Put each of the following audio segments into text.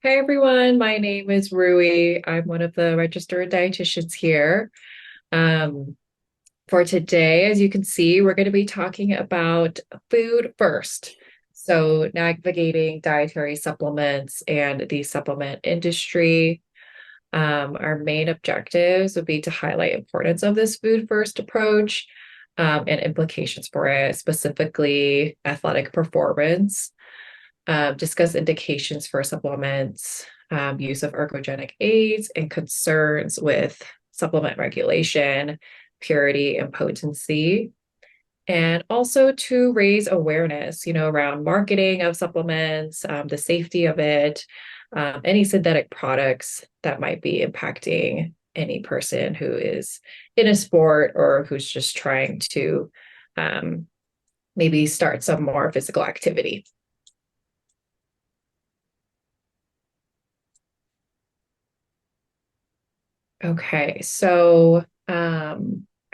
Hey everyone, my name is Rui. I'm one of the registered dietitians here. Um, for today, as you can see, we're going to be talking about food first. So, navigating dietary supplements and the supplement industry. Our main objectives would be to highlight importance of this food first approach, and implications for it, specifically athletic performance, discuss indications for supplements, use of ergogenic aids, and concerns with supplement regulation, purity, and potency. And also to raise awareness, around marketing of supplements, the safety of it, any synthetic products that might be impacting any person who is in a sport or who's just trying to um, maybe start some more physical activity. Okay, so I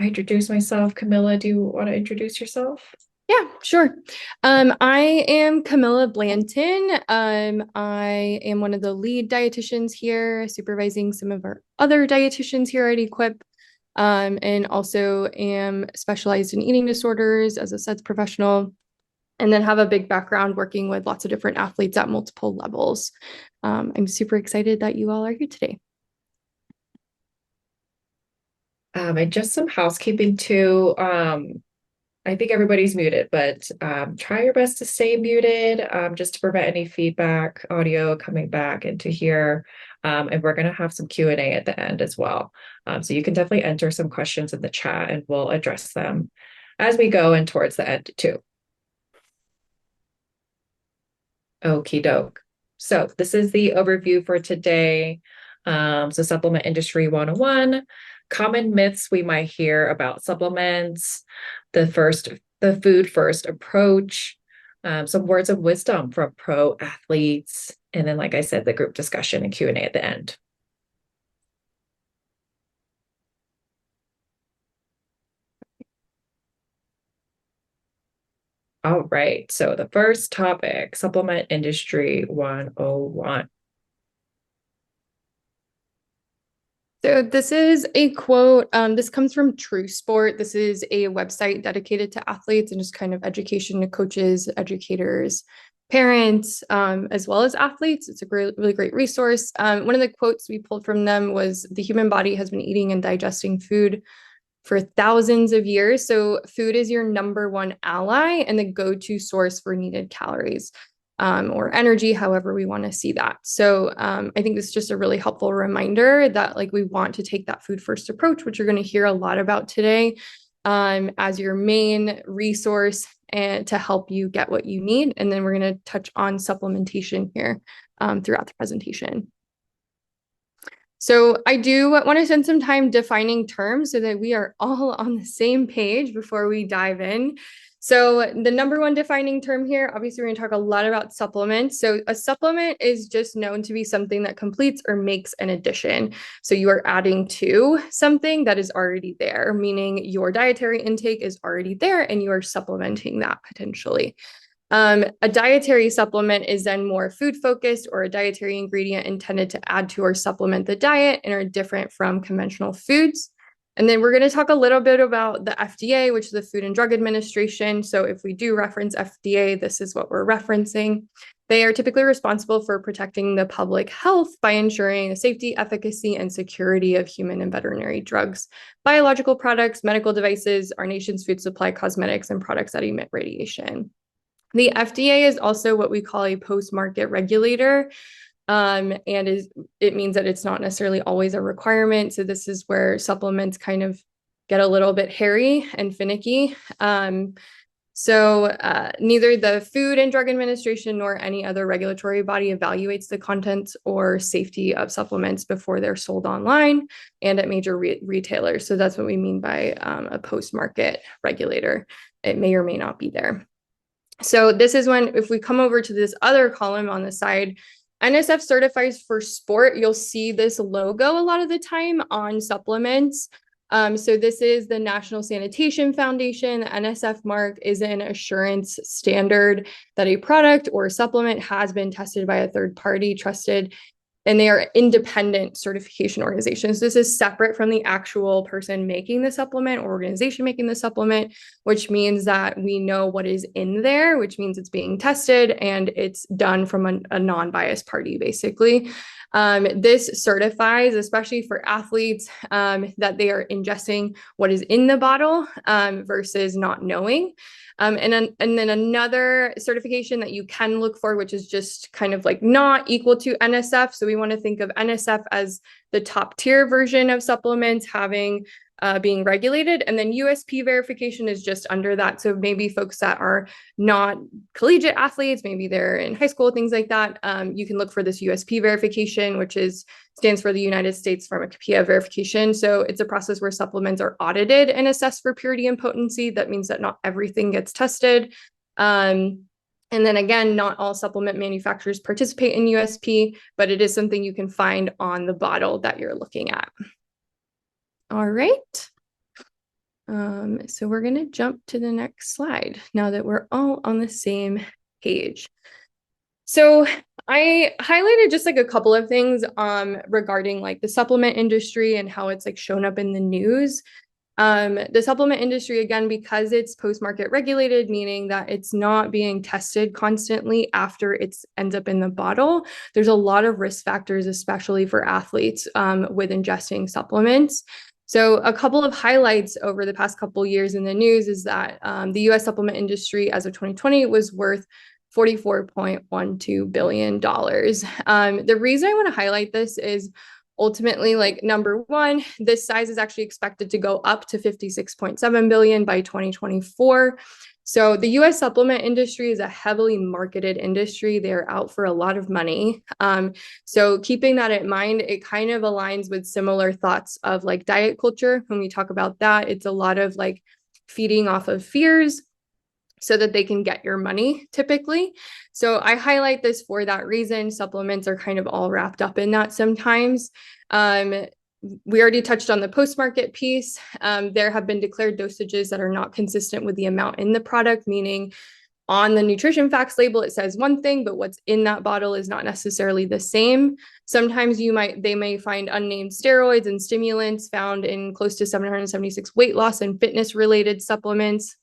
introduced myself. Camilla, do you want to introduce yourself? Yeah, sure. I am Camilla Blanton. I am one of the lead dietitians here, supervising some of our other dietitians here at Equip, and also am specialized in eating disorders as a SEDS professional, and then have a big background working with lots of different athletes at multiple levels. I'm super excited that you all are here today. And just some housekeeping too. I think everybody's muted, but try your best to stay muted, just to prevent any feedback audio coming back into here. And we're going to have some Q&A at the end as well. So you can definitely enter some questions in the chat and we'll address them as we go and towards the end too. Okie doke. So this is the overview for today. So supplement industry 101, common myths we might hear about supplements, the food first approach, some words of wisdom from pro athletes, and then, like I said, the group discussion and Q&A at the end. All right. So the first topic, supplement industry 101. So this is a quote. This comes from True Sport. This is a website dedicated to athletes and just kind of education to coaches, educators, parents, as well as athletes. It's a great, really great resource. One of the quotes we pulled from them was, "The human body has been eating and digesting food for thousands of years. So food is your number one ally and the go-to source for needed calories." Or energy, however we want to see that. So I think this is just a really helpful reminder that like we want to take that food first approach, which you're going to hear a lot about today, as your main resource and to help you get what you need. And then we're going to touch on supplementation here throughout the presentation. So I do want to spend some time defining terms so that we are all on the same page before we dive in. So the number one defining term here, obviously we're going to talk a lot about supplements. So a supplement is just known to be something that completes or makes an addition. So you are adding to something that is already there, meaning your dietary intake is already there and you are supplementing that potentially. A dietary supplement is then more food focused or a dietary ingredient intended to add to or supplement the diet and are different from conventional foods. And then we're going to talk a little bit about the FDA, which is the Food and Drug Administration. So if we do reference FDA, this is what we're referencing. They are typically responsible for protecting the public health by ensuring the safety, efficacy, and security of human and veterinary drugs, biological products, medical devices, our nation's food supply, cosmetics, and products that emit radiation. The FDA is also what we call a post-market regulator, it means that it's not necessarily always a requirement. So this is where supplements kind of get a little bit hairy and finicky. Neither the Food and Drug Administration nor any other regulatory body evaluates the contents or safety of supplements before they're sold online and at major retailers. So that's what we mean by a post-market regulator. It may or may not be there. So this is when, if we come over to this other column on the side, NSF certifies for sport, you'll see this logo a lot of the time on supplements. So this is the National Sanitation Foundation. The NSF mark is an assurance standard that a product or supplement has been tested by a third party trusted, and they are independent certification organizations. This is separate from the actual person making the supplement or organization making the supplement, which means that we know what is in there, which means it's being tested and it's done from a non-biased party, basically. This certifies, especially for athletes, that they are ingesting what is in the bottle versus not knowing. And then another certification that you can look for, which is just kind of like not equal to NSF. So we want to think of NSF as the top tier version of supplements having being regulated. And then USP verification is just under that. So maybe folks that are not collegiate athletes, maybe they're in high school, things like that. You can look for this USP verification, which stands for the United States Pharmacopoeia Verification. So it's a process where supplements are audited and assessed for purity and potency. That means that not everything gets tested. And then again, not all supplement manufacturers participate in USP, but it is something you can find on the bottle that you're looking at. All right. So we're going to jump to the next slide now that we're all on the same page. So I highlighted just like a couple of things regarding like the supplement industry and how it's like shown up in the news. The supplement industry, again, because it's post-market regulated, meaning that it's not being tested constantly after it ends up in the bottle. There's a lot of risk factors, especially for athletes with ingesting supplements. So a couple of highlights over the past couple of years in the news is that the US supplement industry as of 2020 was worth $44.12 billion. The reason I want to highlight this is ultimately, like, number one, this size is actually expected to go up to 56.7 billion by 2024. So the US supplement industry is a heavily marketed industry. They're out for a lot of money. So keeping that in mind, it kind of aligns with similar thoughts of like diet culture. When we talk about that, it's a lot of like feeding off of fears so that they can get your money typically. So I highlight this for that reason. Supplements are kind of all wrapped up in that sometimes. We already touched on the post-market piece. There have been declared dosages that are not consistent with the amount in the product, meaning on the nutrition facts label, it says one thing, but what's in that bottle is not necessarily the same. Sometimes they may find unnamed steroids and stimulants found in close to 776 weight loss and fitness related supplements.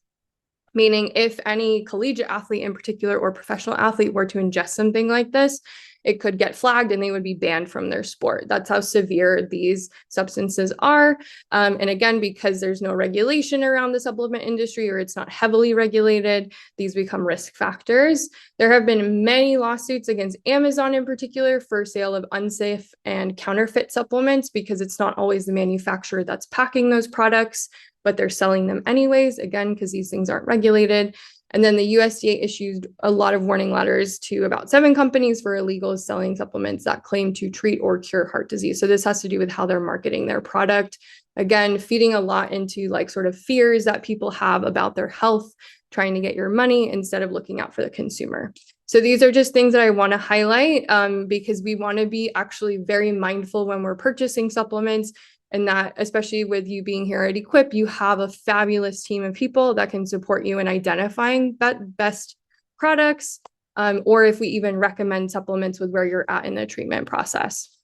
Meaning if any collegiate athlete in particular or professional athlete were to ingest something like this, it could get flagged and they would be banned from their sport. That's how severe these substances are. And again, because there's no regulation around the supplement industry or it's not heavily regulated, these become risk factors. There have been many lawsuits against Amazon in particular for sale of unsafe and counterfeit supplements because it's not always the manufacturer that's packing those products, but they're selling them anyways, again, because these things aren't regulated. And then the USDA issued a lot of warning letters to about 7 companies for illegal selling supplements that claim to treat or cure heart disease. So this has to do with how they're marketing their product. Again, feeding a lot into like sort of fears that people have about their health, trying to get your money instead of looking out for the consumer. So these are just things that I want to highlight because we want to be actually very mindful when we're purchasing supplements. And that, especially with you being here at Equip, you have a fabulous team of people that can support you in identifying that best products, or if we even recommend supplements with where you're at in the treatment process.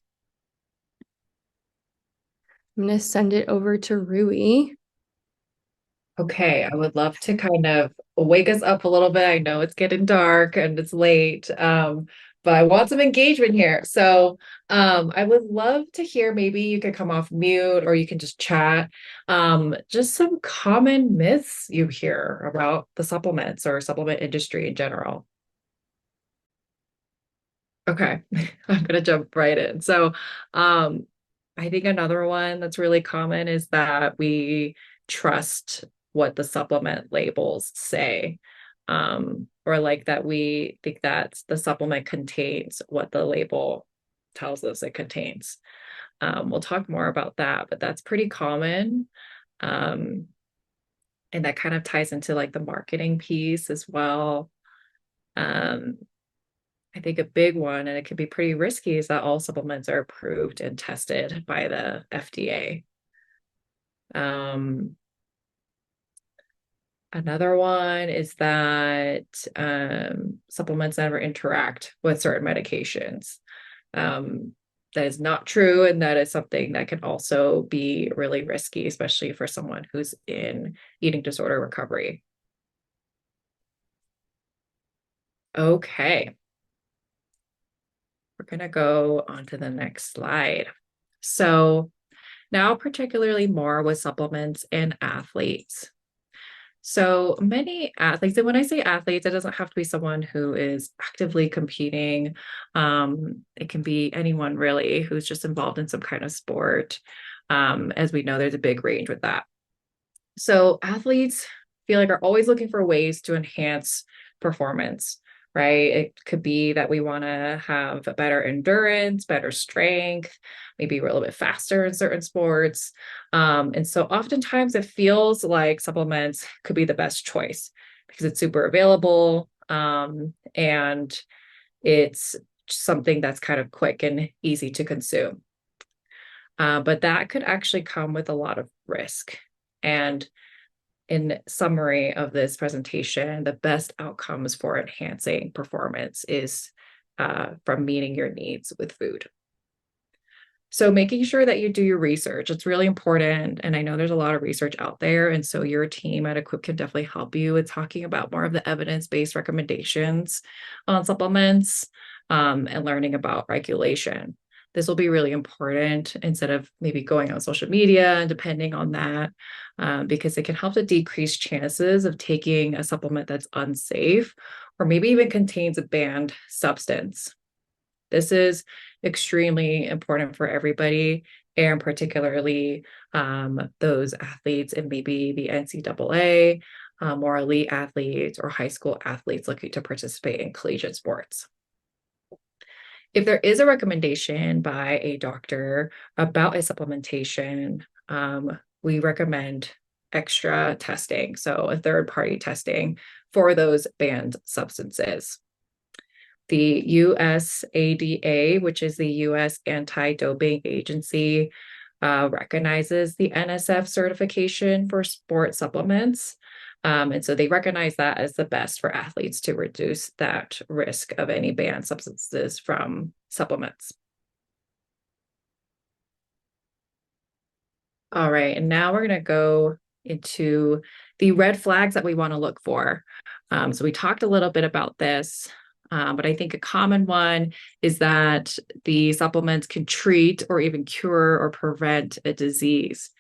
I'm going to send it over to Rui. Okay, I would love to kind of wake us up a little bit. I know it's getting dark and it's late, but I want some engagement here. So I would love to hear, maybe you could come off mute or you can just chat, just some common myths you hear about the supplements or supplement industry in general. Okay, I'm gonna jump right in. So I think another one that's really common is that we trust what the supplement labels say. Or like that we think that the supplement contains what the label tells us it contains. We'll talk more about that, but that's pretty common. And that kind of ties into like the marketing piece as well. I think a big one, and it can be pretty risky, is that all supplements are approved and tested by the FDA. Um, Another one is that supplements never interact with certain medications. Um, that is not true, and that is something that can also be really risky, especially for someone who's in eating disorder recovery. Okay, we're gonna go on to the next slide. So now particularly more with supplements and athletes. So many athletes, and when I say athletes, it doesn't have to be someone who is actively competing. It can be anyone really who's just involved in some kind of sport. As we know, there's a big range with that. So athletes feel like are always looking for ways to enhance performance, right? It could be that we want to have a better endurance, better strength, maybe we're a little bit faster in certain sports. And so oftentimes it feels like supplements could be the best choice because it's super available, and it's something that's kind of quick and easy to consume. But that could actually come with a lot of risk. And in summary of this presentation, the best outcomes for enhancing performance is from meeting your needs with food. So making sure that you do your research, it's really important. And I know there's a lot of research out there. And so your team at Equip can definitely help you with talking about more of the evidence-based recommendations on supplements, and learning about regulation. This will be really important instead of maybe going on social media and depending on that, because it can help to decrease chances of taking a supplement that's unsafe or maybe even contains a banned substance. This is extremely important for everybody, and particularly those athletes and maybe the NCAA, or elite athletes or high school athletes looking to participate in collegiate sports. If there is a recommendation by a doctor about a supplementation, we recommend extra testing, so a third-party testing for those banned substances. The USADA, which is the US Anti-Doping Agency, recognizes the NSF certification for sport supplements. And so they recognize that as the best for athletes to reduce that risk of any banned substances from supplements. All right, and now we're going to go into the red flags that we want to look for. So we talked a little bit about this, but I think a common one is that the supplements can treat or even cure or prevent a disease.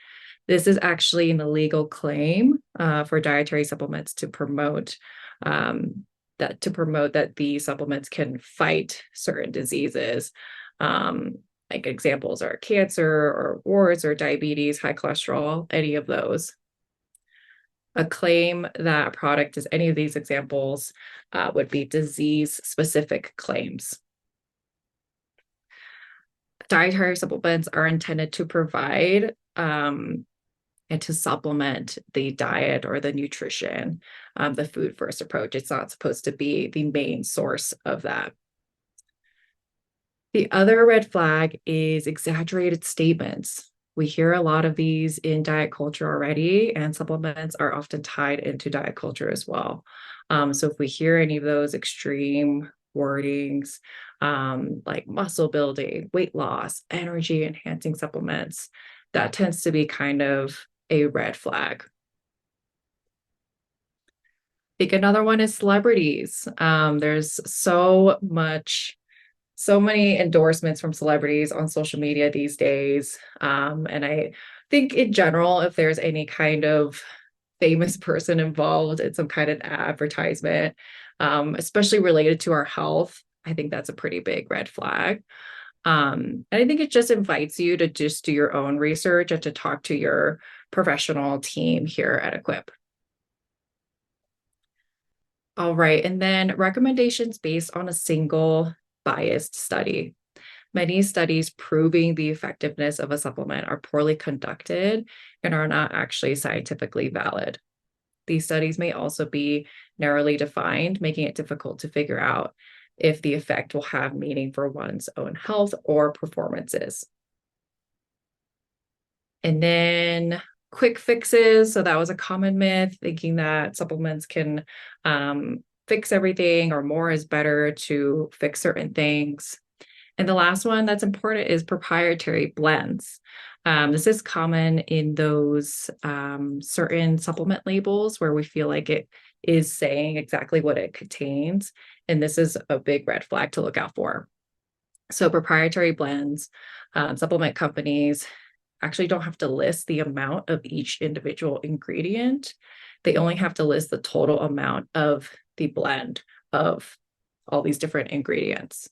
This is actually an illegal claim for dietary supplements to promote that these supplements can fight certain diseases. Like examples are cancer or warts or diabetes, high cholesterol, any of those. A claim that a product is any of these examples would be disease-specific claims. Dietary supplements are intended to provide and to supplement the diet or the nutrition, the food first approach. It's not supposed to be the main source of that. The other red flag is exaggerated statements. We hear a lot of these in diet culture already, and supplements are often tied into diet culture as well. So if we hear any of those extreme wordings, like muscle building, weight loss, energy enhancing supplements, that tends to be kind of a red flag. I think another one is celebrities. There's so many endorsements from celebrities on social media these days. And I think in general, if there's any kind of famous person involved in some kind of advertisement, especially related to our health, I think that's a pretty big red flag. And I think it just invites you to just do your own research and to talk to your professional team here at Equip. All right, and then recommendations based on a single biased study. Many studies proving the effectiveness of a supplement are poorly conducted and are not actually scientifically valid. These studies may also be narrowly defined, making it difficult to figure out if the effect will have meaning for one's own health or performances. And then quick fixes. So that was a common myth, thinking that supplements can fix everything or more is better to fix certain things. And the last one that's important is proprietary blends. This is common in those certain supplement labels where we feel like it is saying exactly what it contains. And this is a big red flag to look out for. So proprietary blends, supplement companies actually don't have to list the amount of each individual ingredient. They only have to list the total amount of the blend of all these different ingredients.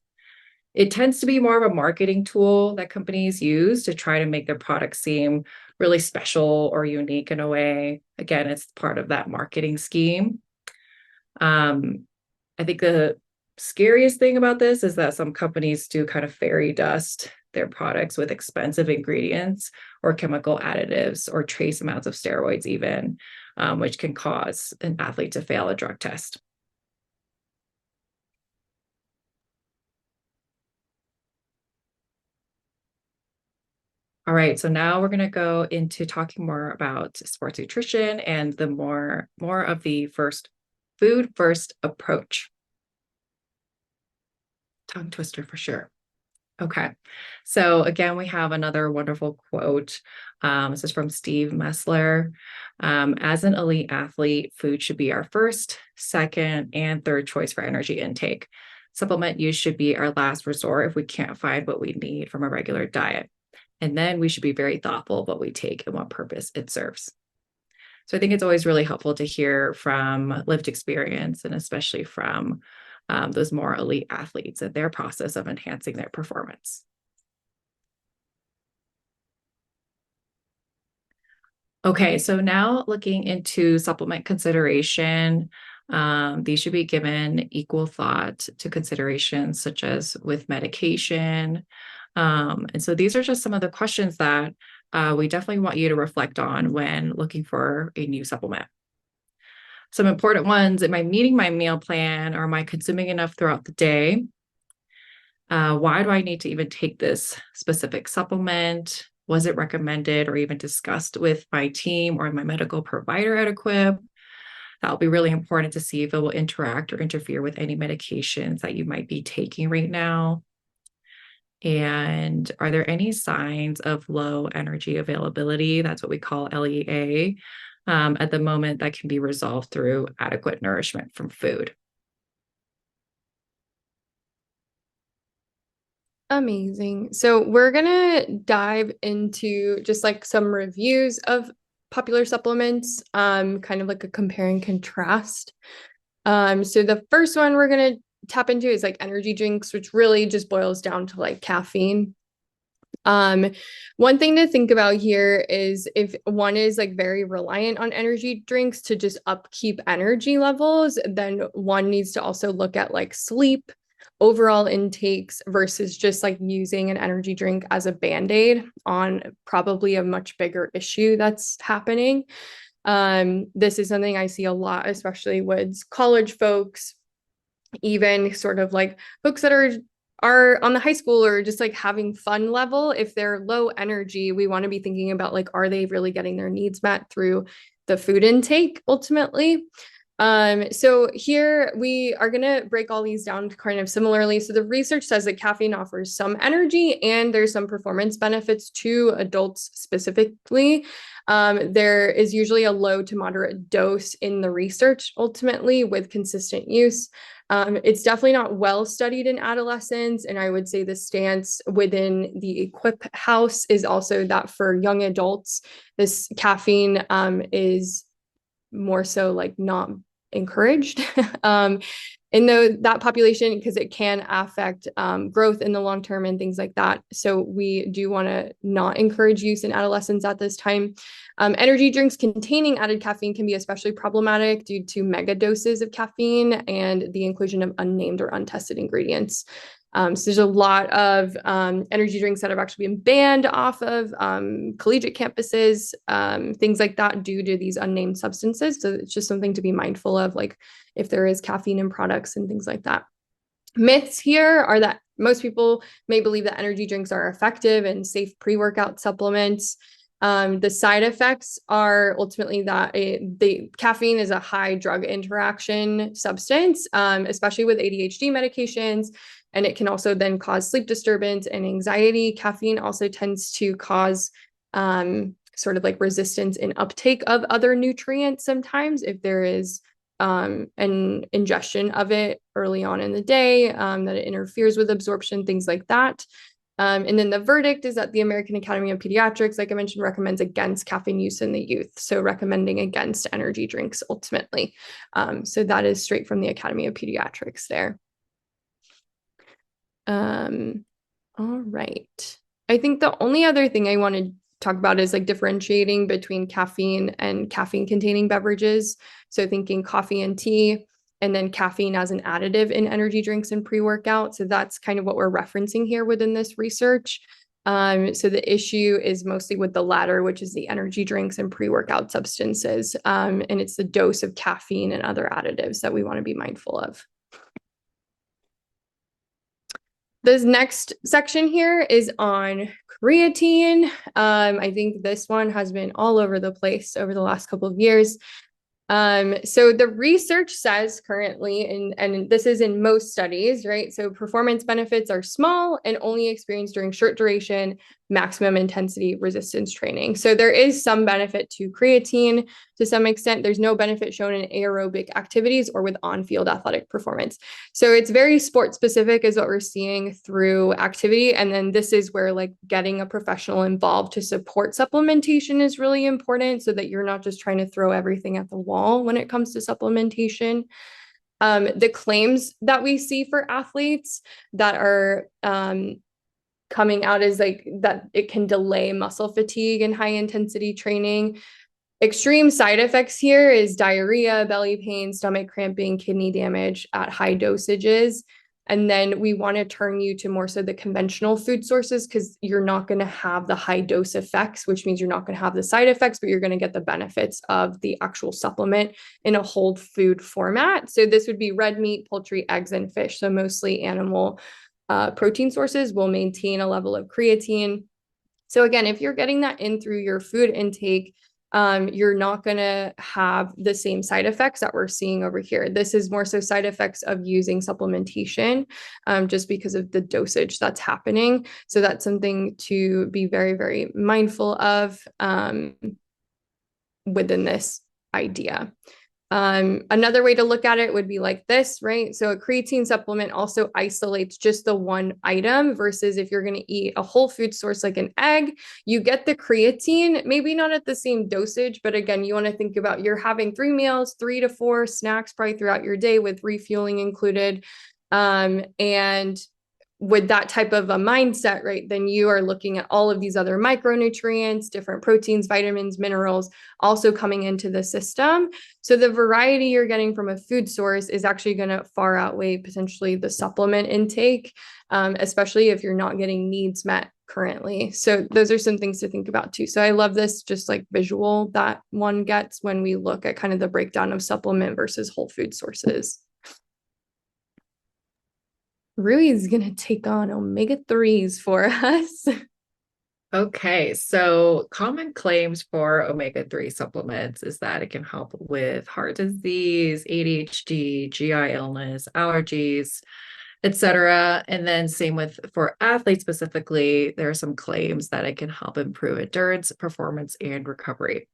It tends to be more of a marketing tool that companies use to try to make their products seem really special or unique in a way. Again, it's part of that marketing scheme. I think the scariest thing about this is that some companies do kind of fairy dust their products with expensive ingredients or chemical additives or trace amounts of steroids even, which can cause an athlete to fail a drug test. All right, so now we're going to go into talking more about sports nutrition and the more of the food first approach. Tongue twister for sure. Okay, so again, we have another wonderful quote. This is from Steve Messler. As an elite athlete, food should be our first, second, and third choice for energy intake. Supplement use should be our last resort if we can't find what we need from a regular diet. And then we should be very thoughtful of what we take and what purpose it serves. So I think it's always really helpful to hear from lived experience and especially from those more elite athletes and their process of enhancing their performance. Okay, so now looking into supplement consideration, these should be given equal thought to considerations such as with medication. And so these are just some of the questions that we definitely want you to reflect on when looking for a new supplement. Some important ones: am I meeting my meal plan, or am I consuming enough throughout the day? Why do I need to even take this specific supplement? Was it recommended or even discussed with my team or my medical provider at Equip? That'll be really important to see if it will interact or interfere with any medications that you might be taking right now. And are there any signs of low energy availability? That's what we call LEA at the moment that can be resolved through adequate nourishment from food. Amazing. So we're gonna dive into just like some reviews of popular supplements, kind of like a compare and contrast. So the first one we're gonna tap into is like energy drinks, which really just boils down to like caffeine. One thing to think about here is if one is like very reliant on energy drinks to just upkeep energy levels, then one needs to also look at like sleep, overall intakes versus just like using an energy drink as a band-aid on probably a much bigger issue that's happening. This is something I see a lot, especially with college folks, even sort of like folks that are on the high school or just like having fun level. If they're low energy, we want to be thinking about like, are they really getting their needs met through the food intake ultimately? So here we are going to break all these down kind of similarly. So the research says that caffeine offers some energy and there's some performance benefits to adults specifically. There is usually a low to moderate dose in the research ultimately with consistent use. It's definitely not well studied in adolescents. And I would say the stance within the Equip house is also that for young adults, this caffeine is more so like not encouraged in that population because it can affect growth in the long term and things like that. So we do want to not encourage use in adolescents at this time. Energy drinks containing added caffeine can be especially problematic due to mega doses of caffeine and the inclusion of unnamed or untested ingredients. So there's a lot of energy drinks that have actually been banned off of collegiate campuses, things like that due to these unnamed substances. So it's just something to be mindful of, like if there is caffeine in products and things like that. Myths here are that most people may believe that energy drinks are effective and safe pre-workout supplements. The side effects are ultimately that the caffeine is a high drug interaction substance, especially with ADHD medications, and it can also then cause sleep disturbance and anxiety. Caffeine also tends to cause sort of like resistance in uptake of other nutrients sometimes if there is an ingestion of it early on in the day, that it interferes with absorption, things like that. And then the verdict is that the American Academy of Pediatrics, like I mentioned, recommends against caffeine use in the youth. So recommending against energy drinks ultimately. So that is straight from the Academy of Pediatrics there. All right. I think the only other thing I want to talk about is like differentiating between caffeine and caffeine containing beverages. So thinking coffee and tea, and then caffeine as an additive in energy drinks and pre-workout. So that's kind of what we're referencing here within this research. So the issue is mostly with the latter, which is the energy drinks and pre-workout substances. And it's the dose of caffeine and other additives that we want to be mindful of. This next section here is on creatine. I think this one has been all over the place over the last couple of years. So the research says currently, and this is in most studies, right? So performance benefits are small and only experienced during short duration, maximum intensity resistance training. So there is some benefit to creatine to some extent. There's no benefit shown in aerobic activities or with on-field athletic performance. So it's very sport specific is what we're seeing through activity. And then this is where like getting a professional involved to support supplementation is really important so that you're not just trying to throw everything at the wall when it comes to supplementation. The claims that we see for athletes that are coming out is like that it can delay muscle fatigue and high intensity training. Extreme side effects here is diarrhea, belly pain, stomach cramping, kidney damage at high dosages. And then we want to turn you to more so the conventional food sources because you're not going to have the high dose effects, which means you're not going to have the side effects, but you're going to get the benefits of the actual supplement in a whole food format. So this would be red meat, poultry, eggs, and fish. So mostly animal protein sources will maintain a level of creatine. So again, if you're getting that in through your food intake, you're not going to have the same side effects that we're seeing over here. This is more so side effects of using supplementation, just because of the dosage that's happening. So that's something to be very, very mindful of within this idea. Another way to look at it would be like this, right? So a creatine supplement also isolates just the one item versus if you're going to eat a whole food source like an egg, you get the creatine, maybe not at the same dosage, but again, you want to think about you're having 3 meals, 3 to 4 snacks probably throughout your day with refueling included. And with that type of a mindset, right, then you are looking at all of these other micronutrients, different proteins, vitamins, minerals, also coming into the system. So the variety you're getting from a food source is actually going to far outweigh potentially the supplement intake, especially if you're not getting needs met currently. So those are some things to think about too. So I love this just like visual that one gets when we look at kind of the breakdown of supplement versus whole food sources. Rui is going to take on omega-3s for us. Okay, so common claims for omega-3 supplements is that it can help with heart disease, ADHD, GI illness, allergies, etc. And then same with for athletes specifically, there are some claims that it can help improve endurance, performance, and recovery.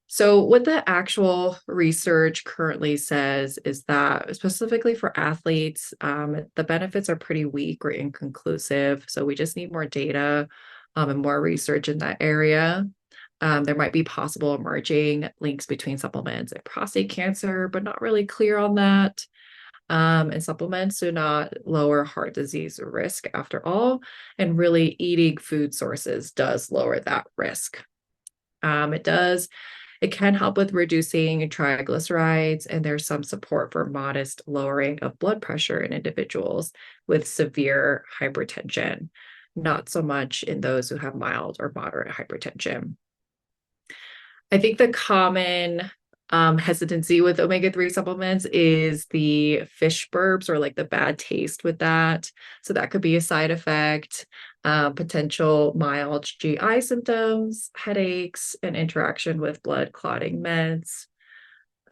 So what the actual research currently says is that specifically for athletes, the benefits are pretty weak or inconclusive. So we just need more data and more research in that area. There might be possible emerging links between supplements and prostate cancer, but not really clear on that. And supplements do not lower heart disease risk after all. And really eating food sources does lower that risk. It can help with reducing triglycerides, and there's some support for modest lowering of blood pressure in individuals with severe hypertension, not so much in those who have mild or moderate hypertension. I think the common hesitancy with omega-3 supplements is the fish burps or like the bad taste with that. So that could be a side effect, potential mild GI symptoms, headaches, and interaction with blood clotting meds.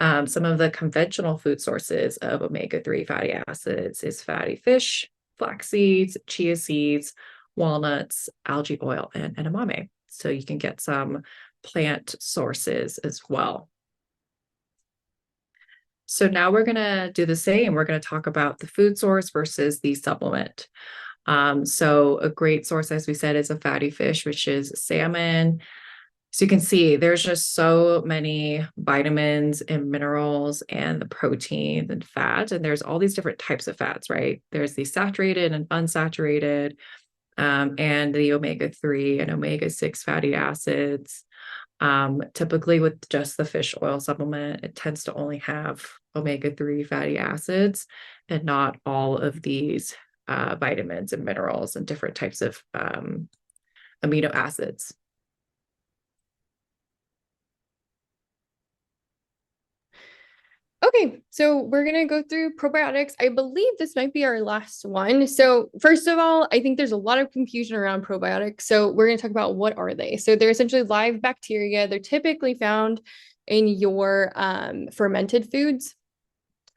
Some of the conventional food sources of omega-3 fatty acids is fatty fish, flax seeds, chia seeds, walnuts, algae oil, and edamame. So you can get some plant sources as well. So now we're going to do the same. We're going to talk about the food source versus the supplement. So a great source, as we said, is a fatty fish, which is salmon. So you can see there's just so many vitamins and minerals and the protein and fat. And there's all these different types of fats, right? There's the saturated and unsaturated, and the omega-3 and omega-6 fatty acids. Typically with just the fish oil supplement, it tends to only have omega-3 fatty acids and not all of these vitamins and minerals and different types of amino acids. Okay, so we're going to go through probiotics. I believe this might be our last one. So, first of all, I think there's a lot of confusion around probiotics. So, we're going to talk about what are they. So, they're essentially live bacteria. They're typically found in your fermented foods,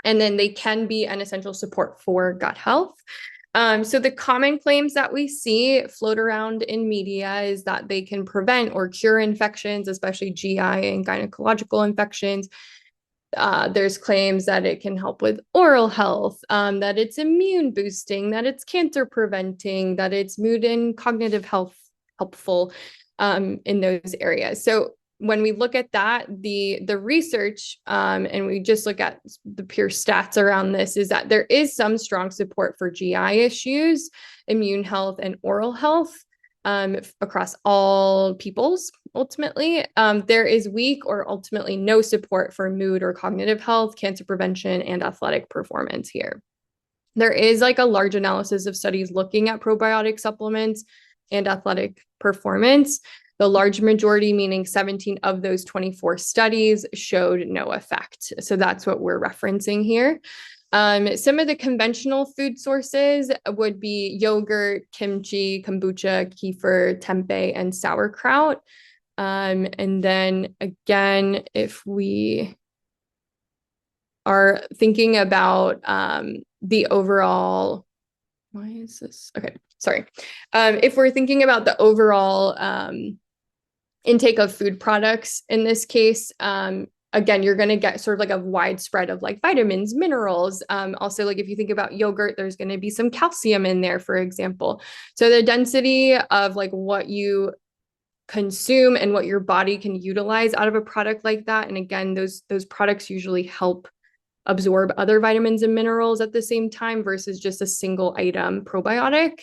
and then they can be an essential support for gut health. So the common claims that we see float around in media is that they can prevent or cure infections, especially GI and gynecological infections. There's claims that it can help with oral health, that it's immune boosting, that it's cancer preventing, that it's mood and cognitive health helpful in those areas. So when we look at that, the research and we just look at the pure stats around this is that there is some strong support for GI issues, immune health, and oral health across all peoples. Ultimately, there is weak or ultimately no support for mood or cognitive health, cancer prevention, and athletic performance here. There is like a large analysis of studies looking at probiotic supplements and athletic performance. The large majority, meaning 17 of those 24 studies, showed no effect. So that's what we're referencing here. Some of the conventional food sources would be yogurt, kimchi, kombucha, kefir, tempeh, and sauerkraut. And then again, if we are thinking about the overall, why is this? Okay, sorry. If we're thinking about the overall intake of food products in this case, again, you're going to get sort of like a widespread of like vitamins, minerals. Also, like if you think about yogurt, there's going to be some calcium in there, for example. So the density of like what you consume and what your body can utilize out of a product like that. And again, those products usually help absorb other vitamins and minerals at the same time versus just a single item probiotic.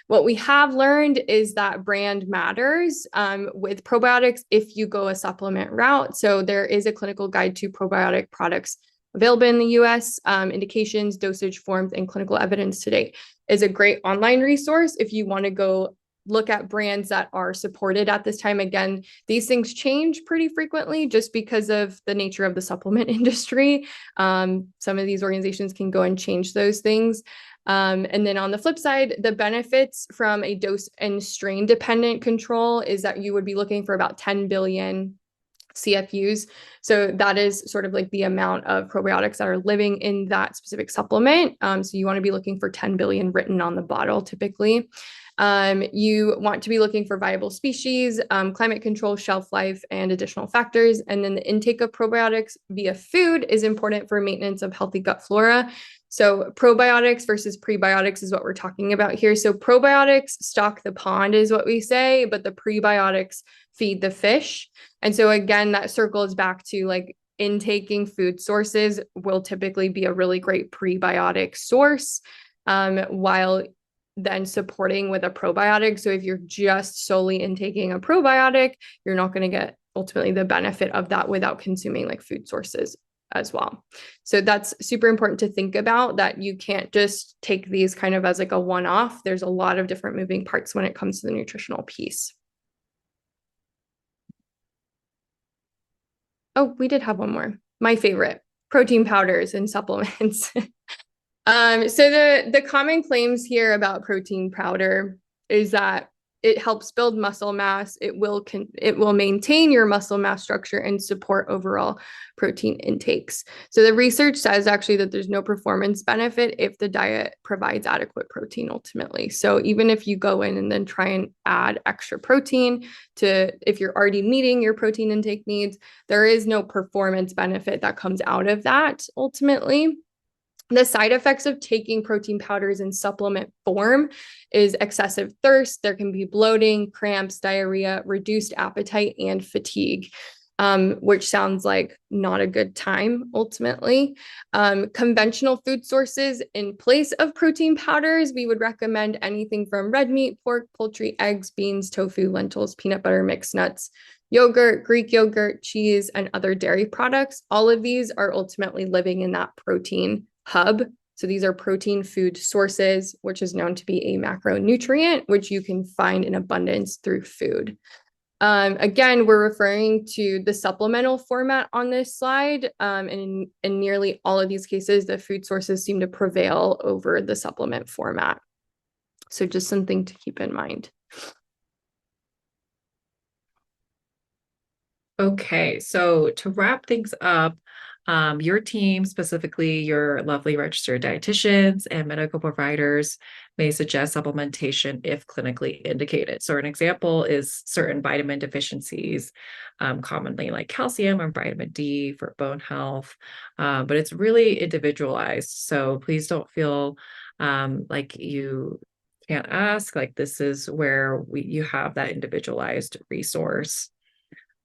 What we have learned is that brand matters with probiotics if you go a supplement route. So there is a clinical guide to probiotic products available in the US. Indications, dosage forms, and clinical evidence to date is a great online resource if you want to go look at brands that are supported at this time. Again, these things change pretty frequently just because of the nature of the supplement industry. Some of these organizations can go and change those things. And then on the flip side, the benefits from a dose and strain dependent control is that you would be looking for about 10 billion CFUs. So that is sort of like the amount of probiotics that are living in that specific supplement. So you want to be looking for 10 billion written on the bottle typically. You want to be looking for viable species, climate control, shelf life, and additional factors. And then the intake of probiotics via food is important for maintenance of healthy gut flora. So probiotics versus prebiotics is what we're talking about here. So probiotics stock the pond is what we say, but the prebiotics feed the fish. And so again, that circles back to like intaking food sources will typically be a really great prebiotic source, while then supporting with a probiotic. So if you're just solely intaking a probiotic, you're not going to get ultimately the benefit of that without consuming like food sources as well. So that's super important to think about, that you can't just take these kind of as like a one-off. There's a lot of different moving parts when it comes to the nutritional piece. Oh, we did have one more. My favorite, protein powders and supplements. So the common claims here about protein powder is that it helps build muscle mass. It will maintain your muscle mass structure and support overall protein intakes. So the research says actually that there's no performance benefit if the diet provides adequate protein ultimately. So even if you go in and then try and add extra protein to if you're already meeting your protein intake needs, there is no performance benefit that comes out of that ultimately. The side effects of taking protein powders in supplement form is excessive thirst. There can be bloating, cramps, diarrhea, reduced appetite, and fatigue, which sounds like not a good time ultimately. Conventional food sources in place of protein powders, we would recommend anything from red meat, pork, poultry, eggs, beans, tofu, lentils, peanut butter, mixed nuts, yogurt, Greek yogurt, cheese, and other dairy products. All of these are ultimately living in that protein hub. So these are protein food sources, which is known to be a macronutrient, which you can find in abundance through food. Again, we're referring to the supplemental format on this slide. And in nearly all of these cases, the food sources seem to prevail over the supplement format. So just something to keep in mind. Okay, so to wrap things up, your team, specifically your lovely registered dietitians and medical providers, may suggest supplementation if clinically indicated. So, an example is certain vitamin deficiencies, commonly like calcium or vitamin D for bone health, but it's really individualized. So, please don't feel like you can't ask. Like, this is where you have that individualized resource.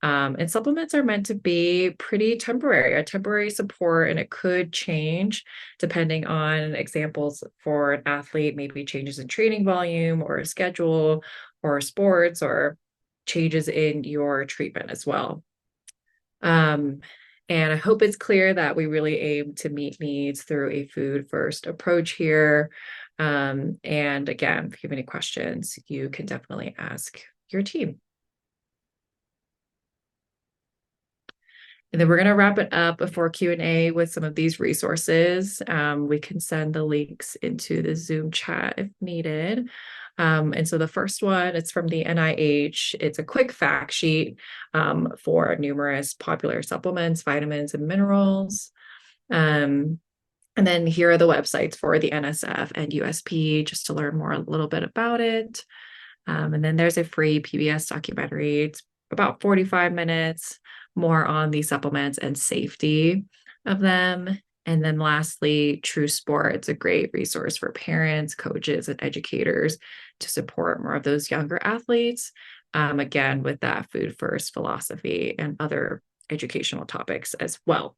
And supplements are meant to be pretty temporary, a temporary support, and it could change depending on examples for an athlete, maybe changes in training volume or a schedule or sports or changes in your treatment as well. Um, and I hope it's clear that we really aim to meet needs through a food first approach here. And again, if you have any questions, you can definitely ask your team. And then we're going to wrap it up before Q&A with some of these resources. We can send the links into the Zoom chat if needed. And so the first one, it's from the NIH. It's a quick fact sheet for numerous popular supplements, vitamins, and minerals. And then here are the websites for the NSF and USP, just to learn more a little bit about it. And then there's a free PBS documentary. It's about 45 minutes, more on the supplements and safety of them. And then lastly, True Sport. It's a great resource for parents, coaches, and educators to support more of those younger athletes. Again, with that food first philosophy and other educational topics as well.